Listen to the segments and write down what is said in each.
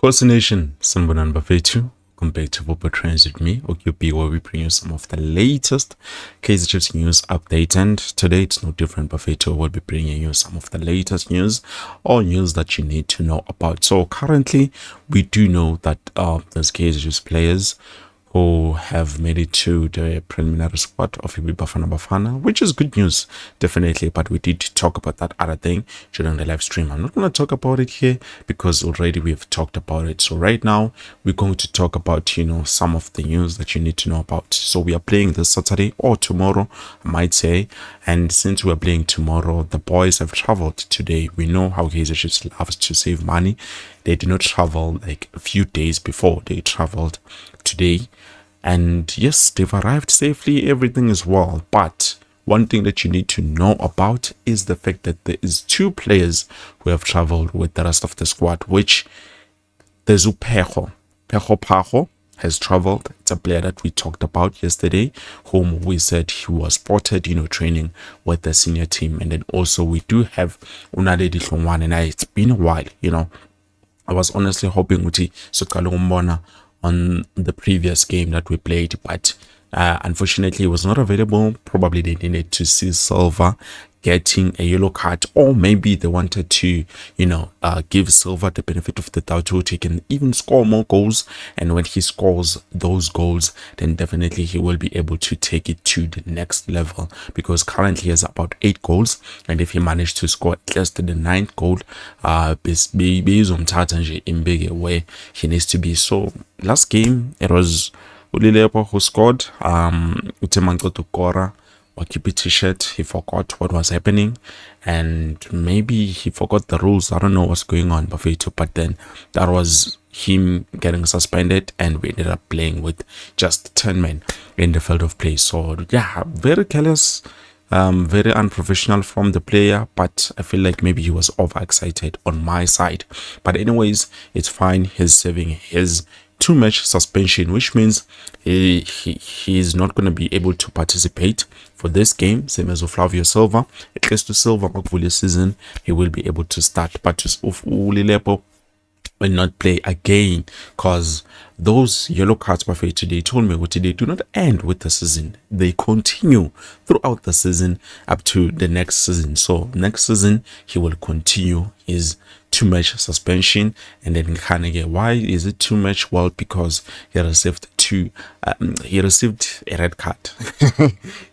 Course Nation, Sanbonan Bafetu, compared to Vopa Trends with me, OQP, where we bring you some of the latest Kaizer Chiefs news update. And today it's no different. Bafetu will be bringing you some of the latest news or news that you need to know about. So currently, we do know that there's Kaizer Chiefs players who have made it to the preliminary squad of Ibi Bafana Bafana, which is good news, definitely. But we did talk about that other thing during the live stream. I'm not going to talk about it here because already we've talked about it. So right now, we're going to talk about, some of the news that you need to know about. So we are playing this Saturday or tomorrow, I might say. And since we're playing tomorrow, the boys have traveled today. We know how Kaizer Chiefs loves to save money. They did not travel like a few days before. They traveled today. And yes, they've arrived safely. Everything is well. But one thing that you need to know about is the fact that there is two players who have traveled with the rest of the squad, which there's Pheko Phago has traveled. It's a player that we talked about yesterday, whom we said he was spotted, training with the senior team. And then also we do have Naledi Hlongwane. And it's been a while, I was honestly hoping Uti Sukalumbona on the previous game that we played, but unfortunately it was not available. Probably they needed to see Silva getting a yellow card, or maybe they wanted to give Silva the benefit of the doubt so he can even score more goals, and when he scores those goals, then definitely he will be able to take it to the next level, because currently he has about 8 goals, and if he managed to score at least the 9th goal, in big way he needs to be. So last game it was Ulilepo who scored. Utemango Tukora keep a t-shirt. He forgot what was happening, and maybe he forgot the rules. I don't know what's going on, but then that was him getting suspended, and we ended up playing with just 10 men in the field of play. So yeah, very careless, very unprofessional from the player, but I feel like maybe he was overexcited on my side. But anyways, it's fine. He's serving his 2-match suspension, which means he is not going to be able to participate for this game, same as Flavio Silva. At least to Silva this season, he will be able to start, but Ulilepo will not play again, because those yellow cards today told me what they do not end with the season. They continue throughout the season up to the next season. So next season he will continue his 2-match suspension. And then Khanege, why is it 2-match? Well, because he received a red card.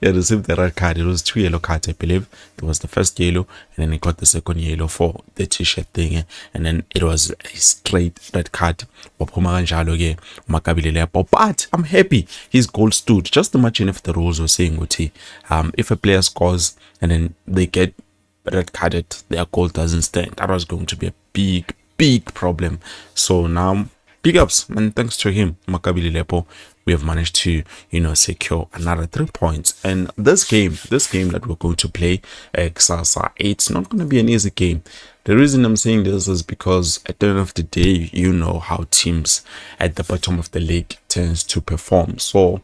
He received a red card. It was 2 yellow cards, I believe. It was the first yellow, and then he got the second yellow for the t-shirt thing, and then it was a straight red card. But I'm happy his goal stood. Just imagine if the rules were saying, if a player scores and then they get red carded, their goal doesn't stand. That was going to be a big problem. So now, big ups, and thanks to him, Maccabi Lepo, we have managed to secure another 3 points. And this game that we're going to play, Xasa, it's not going to be an easy game. The reason I'm saying this is because at the end of the day, you know how teams at the bottom of the league tends to perform. So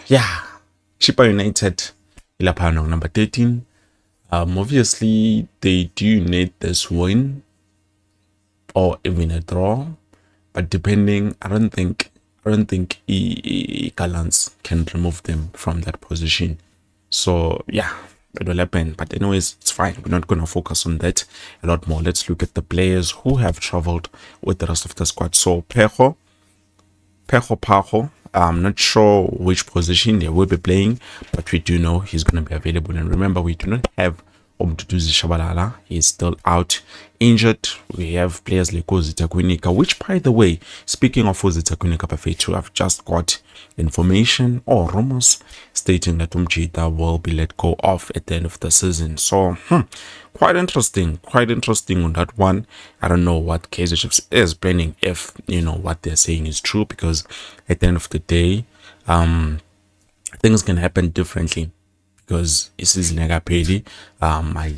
yeah, Chippa United, Ilapano number 13. Obviously they do need this win or even a draw, but depending, I don't think Galants can remove them from that position. So yeah, it will happen. But anyways, it's fine. We're not going to focus on that a lot more. Let's look at the players who have traveled with the rest of the squad. So Pheko Phago, I'm not sure which position they will be playing, but we do know he's going to be available. And remember, we do not have Omduduzi Shabalala. He's still out injured. We have players like Ozita Kwinika, which, by the way, speaking of Ozita Kwinika, Bafetu, I've just got information or rumors stating that Umjita will be let go of at the end of the season. So quite interesting on that one. I don't know what Kaizer Chiefs is planning, if what they're saying is true, because at the end of the day, things can happen differently, because this is Negapedi. I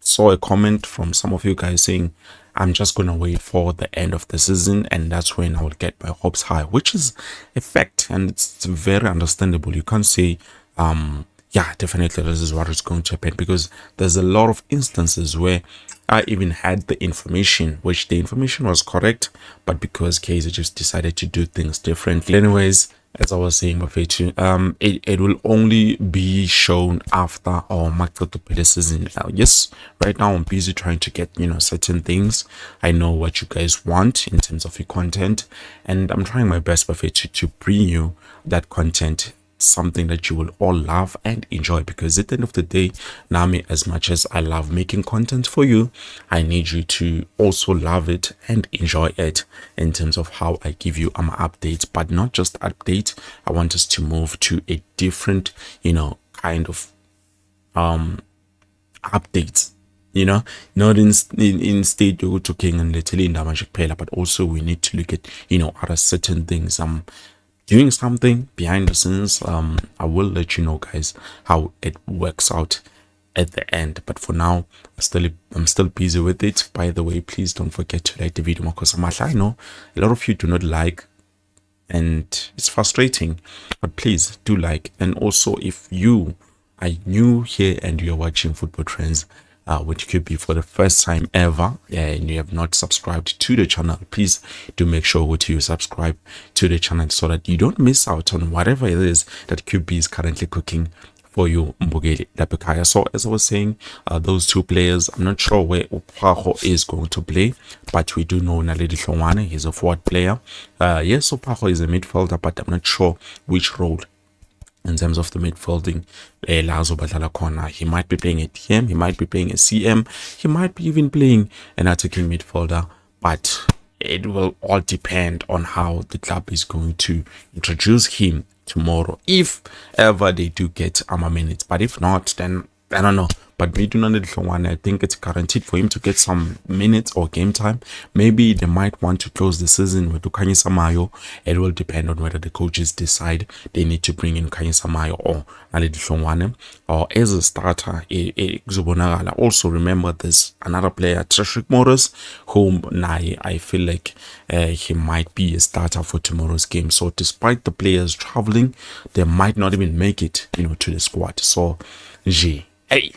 saw a comment from some of you guys saying I'm just gonna wait for the end of the season, and that's when I will get my hopes high, which is a fact, and it's very understandable. You can't say yeah, definitely this is what is going to happen, because there's a lot of instances where I even had the information, which the information was correct, but because Kaizer just decided to do things differently. Anyways, as I was saying, Mafetu, it will only be shown after our market to season. Yes, right now I'm busy trying to get, certain things. I know what you guys want in terms of your content, and I'm trying my best, Mafetu, to bring you that content, something that you will all love and enjoy, because at the end of the day, Nami, as much as I love making content for you, I need you to also love it and enjoy it in terms of how I give you updates, but not just updates. I want us to move to a different, kind of updates, not in state you're talking and literally in the, but also we need to look at, other certain things. Doing something behind the scenes. I will let you know, guys, how it works out at the end, but for now I'm still busy with it. By the way, please don't forget to like the video, because I know a lot of you do not like, and it's frustrating, but please do like. And also, if you are new here and you're watching Football Trends, which could be for the first time ever, and you have not subscribed to the channel, please do make sure to subscribe to the channel so that you don't miss out on whatever it is that QB is currently cooking for you, Mbogeli Lapekaya. So as I was saying, those two players, I'm not sure where Phago is going to play, but we do know Naledi Hlongwane, he's a forward player. Yes, Phago is a midfielder, but I'm not sure which role in terms of the midfielding. He might be playing a TM, he might be playing a CM, he might be even playing an attacking midfielder, but it will all depend on how the club is going to introduce him tomorrow, if ever they do get minutes. But if not, then I don't know. But we do not need one. I think it's guaranteed for him to get some minutes or game time. Maybe they might want to close the season with Ukanye Samayo. It will depend on whether the coaches decide they need to bring in Ukanye Samayo or Naledi Hlongwane or as a starter. Also remember there's another player, Treshik Morris, whom I feel like he might be a starter for tomorrow's game. So despite the players traveling, they might not even make it, to the squad. So hey,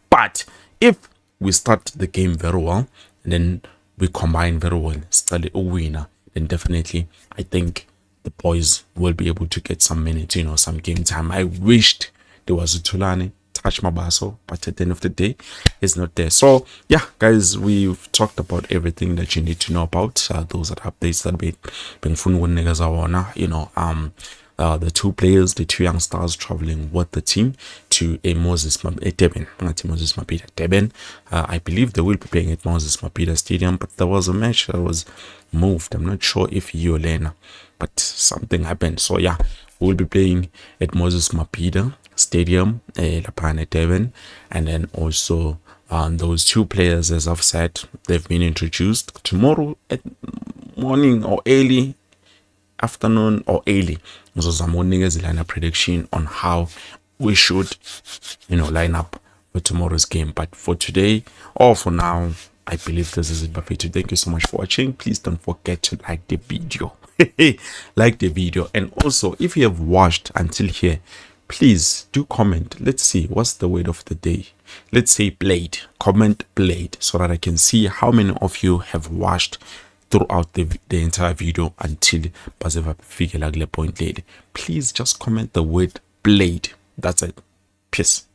but if we start the game very well and then we combine very well, start a winner, then definitely I think the boys will be able to get some minutes, some game time. I wished there was a Tulane touch Mabaso, but at the end of the day, it's not there. So yeah, guys, we've talked about everything that you need to know about. Those are the updates that been the two players, the two young stars traveling with the team to a Durban. I believe they will be playing at Moses Mabhida Stadium, but there was a match that was moved. I'm not sure if Yolena, but something happened. So yeah, we'll be playing at Moses Mabhida Stadium, Lapane Durban, and then also those two players, as I've said, they've been introduced tomorrow at morning or early afternoon or early. So some morning is line up prediction on how we should, line up for tomorrow's game. But for today or for now, I believe this is it. But thank you so much for watching. Please don't forget to like the video. Like the video, and also if you have watched until here, please do comment. Let's see what's the word of the day. Let's say played. Comment played so that I can see how many of you have watched throughout the entire video until point laid. Please just comment the word played. That's it. Peace.